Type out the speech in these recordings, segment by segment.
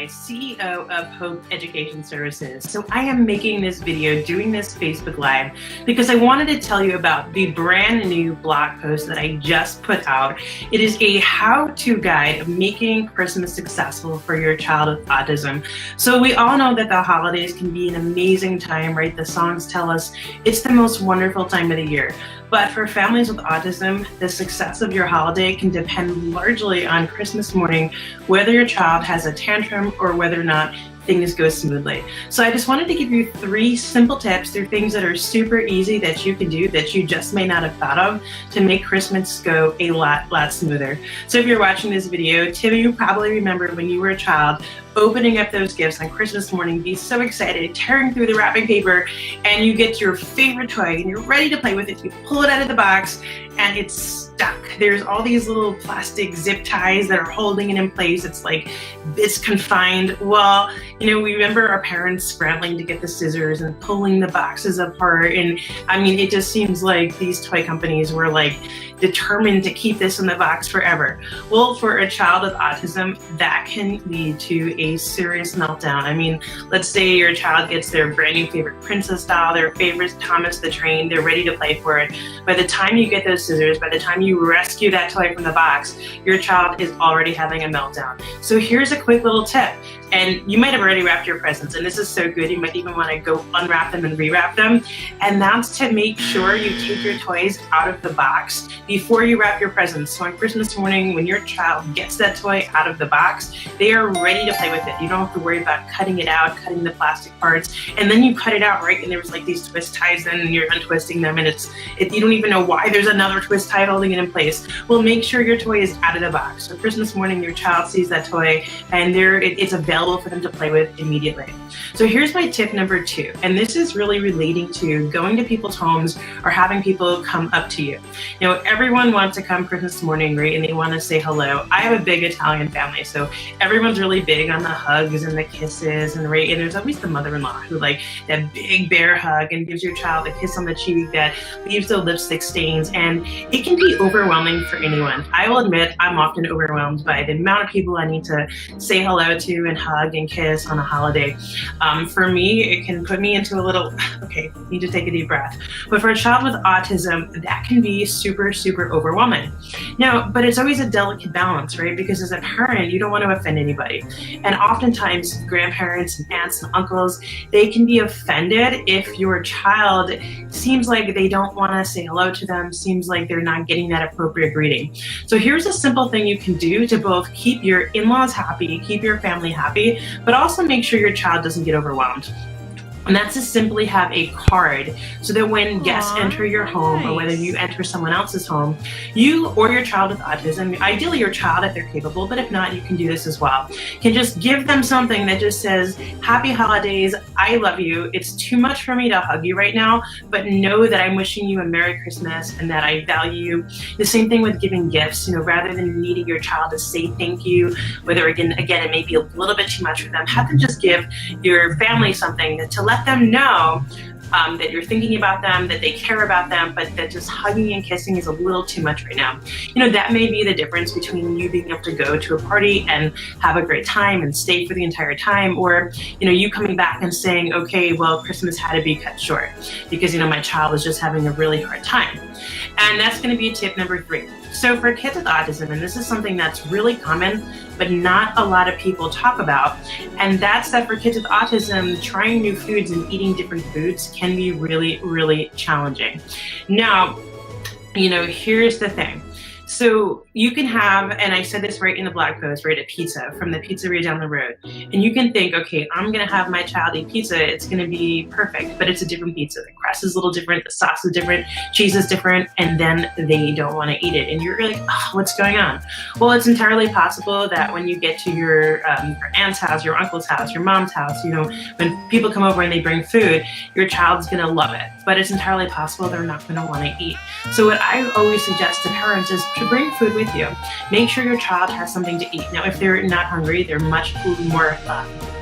CEO of Hope Education Services. So I am making this video, doing this Facebook Live, because I wanted to tell you about the brand new blog post that I just put out. It is a how-to guide of making Christmas successful for your child with autism. So we all know that the holidays can be an amazing time, right? The songs tell us it's the most wonderful time of the year. But for families with autism, the success of your holiday can depend largely on Christmas morning, whether your child has a tantrum or whether or not things go smoothly. So I just wanted to give you 3 simple tips. They're things that are super easy that you can do that you just may not have thought of to make Christmas go a lot smoother. So if you're watching this video, Tim, you probably remember when you were a child, opening up those gifts on Christmas morning, be so excited, tearing through the wrapping paper, and you get your favorite toy and you're ready to play with it. You pull it out of the box and it's stuck. There's all these little plastic zip ties that are holding it in place. It's like it's confined. Well, you know, we remember our parents scrambling to get the scissors and pulling the boxes apart. And I mean, it just seems like these toy companies were like determined to keep this in the box forever. Well, for a child with autism, that can lead to a serious meltdown. I mean, let's say your child gets their brand new favorite princess doll, their favorite Thomas the Train, they're ready to play for it. By the time you get those scissors, by the time you rescue that toy from the box, your child is already having a meltdown. So here's a quick little tip. And you might have already wrapped your presents, and this is so good, you might even want to go unwrap them and rewrap them. And that's to make sure you take your toys out of the box before you wrap your presents. So on Christmas morning, when your child gets that toy out of the box, they are ready to play with it. You don't have to worry about cutting it out, cutting the plastic parts, and then you cut it out, right? And there's like these twist ties in, and you're untwisting them, and you don't even know why there's another twist tie holding it in place. Well, make sure your toy is out of the box. So Christmas morning, your child sees that toy, and it's available for them to play with immediately. So here's my tip number 2, and this is really relating to going to people's homes or having people come up to you. You know, everyone wants to come Christmas morning, right, and they want to say hello. I have a big Italian family, so everyone's really big on the hugs and the kisses, and right, and there's always the mother-in-law who like that big bear hug and gives your child a kiss on the cheek that leaves the lipstick stains, and it can be overwhelming for anyone. I will admit I'm often overwhelmed by the amount of people I need to say hello to and hug and kiss on a holiday. For me, it can put me into a little, okay, need to take a deep breath. But for a child with autism, that can be super overwhelming. Now, but it's always a delicate balance, right? Because as a parent, you don't want to offend anybody. And oftentimes, grandparents and aunts and uncles, they can be offended if your child seems like they don't want to say hello to them, seems like they're not getting that appropriate greeting. So here's a simple thing you can do to both keep your in-laws happy, keep your family happy, but also make sure your child doesn't get overwhelmed. And that's to simply have a card so that when guests enter your home, or whether you enter someone else's home, you or your child with autism, ideally your child if they're capable, but if not, you can do this as well, can just give them something that just says, "Happy holidays, I love you. It's too much for me to hug you right now, but know that I'm wishing you a Merry Christmas and that I value you." The same thing with giving gifts, you know, rather than needing your child to say thank you, whether again, it may be a little bit too much for them, have them just give your family something to let them know that you're thinking about them, that they care about them, but that just hugging and kissing is a little too much right now. You know, that may be the difference between you being able to go to a party and have a great time and stay for the entire time, or, you know, you coming back and saying, okay, well, Christmas had to be cut short because, you know, my child was just having a really hard time. And that's going to be tip number 3. So for kids with autism, and this is something that's really common, but not a lot of people talk about, and that's that for kids with autism, trying new foods and eating different foods can be really challenging. Now, you know, here's the thing. So you can have, and I said this right in the blog post, right, a pizza from the pizzeria down the road. And you can think, okay, I'm going to have my child eat pizza. It's going to be perfect, but it's a different pizza. The crust is a little different. The sauce is different. Cheese is different. And then they don't want to eat it. And you're like, oh, what's going on? Well, it's entirely possible that when you get to your aunt's house, your uncle's house, your mom's house, you know, when people come over and they bring food, your child's going to love it. But it's entirely possible they're not going to want to eat. So what I always suggest to parents is to bring food with you. Make sure your child has something to eat. Now, if they're not hungry, they're much more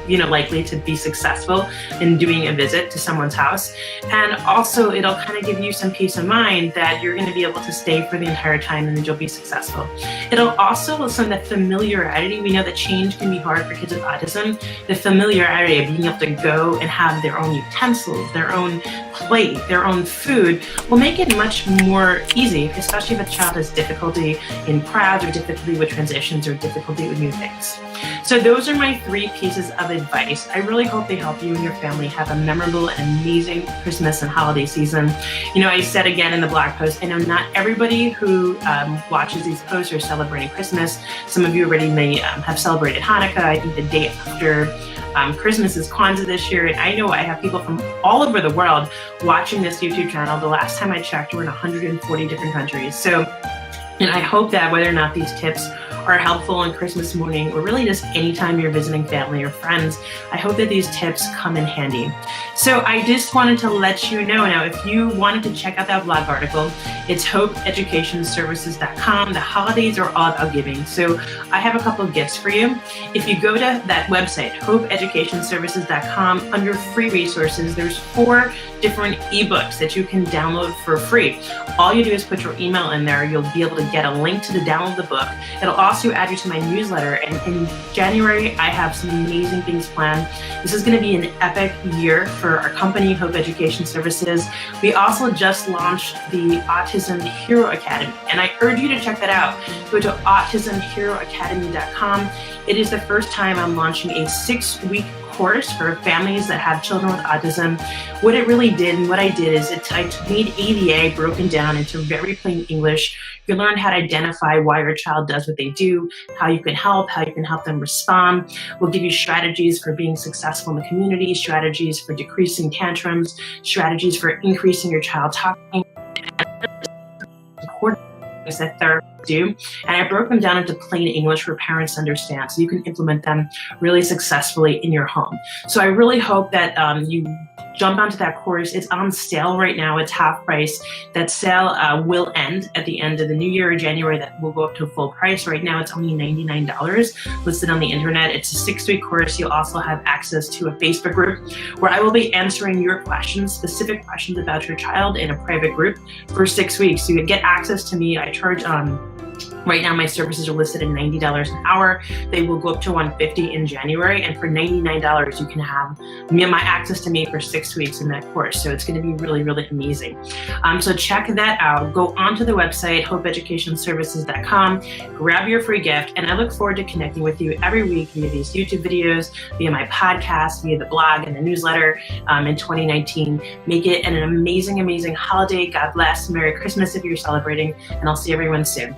likely to be successful in doing a visit to someone's house. And also it'll kind of give you some peace of mind that you're going to be able to stay for the entire time and that you'll be successful. It'll also, some of the familiarity, we know that change can be hard for kids with autism. The familiarity of being able to go and have their own utensils, their own plate, their own food will make it much more easy, especially if a child has difficulty in crowds or difficulty with transitions or difficulty with new things. So those are my 3 pieces of advice. I really hope they help you and your family have a memorable and amazing Christmas and holiday season. I said again in the blog post, I know not everybody who watches these posts are celebrating Christmas. Some of you already may have celebrated Hanukkah. I think the day after Christmas is Kwanzaa this year, and I know I have people from all over the world watching this YouTube channel. The last time I checked, we're in 140 different countries. And I hope that whether or not these tips are helpful on Christmas morning or really just anytime you're visiting family or friends, I hope that these tips come in handy. So I just wanted to let you know now, if you wanted to check out that blog article, it's hopeeducationservices.com. The holidays are all about giving. So I have a couple of gifts for you. If you go to that website, hopeeducationservices.com, under free resources, there's 4 different ebooks that you can download for free. All you do is put your email in there. You'll be able to get a link to the download the book. It'll also add you to my newsletter. And in January, I have some amazing things planned. This is going to be an epic year for our company, Hope Education Services. We also just launched the Autism Hero Academy, and I urge you to check that out. Go to autismheroacademy.com. It is the first time I'm launching a 6-week course for families that have children with autism. What it really did and what I did is I made ADA broken down into very plain English. You learn how to identify why your child does what they do, how you can help them respond. We'll give you strategies for being successful in the community, strategies for decreasing tantrums, strategies for increasing your child talking, that therapists do. And I broke them down into plain English for parents to understand so you can implement them really successfully in your home. So I really hope that you jump onto that course. It's on sale right now. It's half price. That sale will end at the end of the new year in January. That will go up to full price. Right now, it's only $99 listed on the internet. It's a 6-week course. You'll also have access to a Facebook group where I will be answering your questions, specific questions about your child in a private group for 6 weeks. So you get access to me. I charge right now, my services are listed at $90 an hour. They will go up to $150 in January. And for $99, you can have my access to me for 6 weeks in that course. So it's going to be really, really amazing. So check that out. Go onto the website, hopeeducationservices.com, grab your free gift. And I look forward to connecting with you every week via these YouTube videos, via my podcast, via the blog and the newsletter in 2019. Make it an amazing, amazing holiday. God bless. Merry Christmas if you're celebrating. And I'll see everyone soon.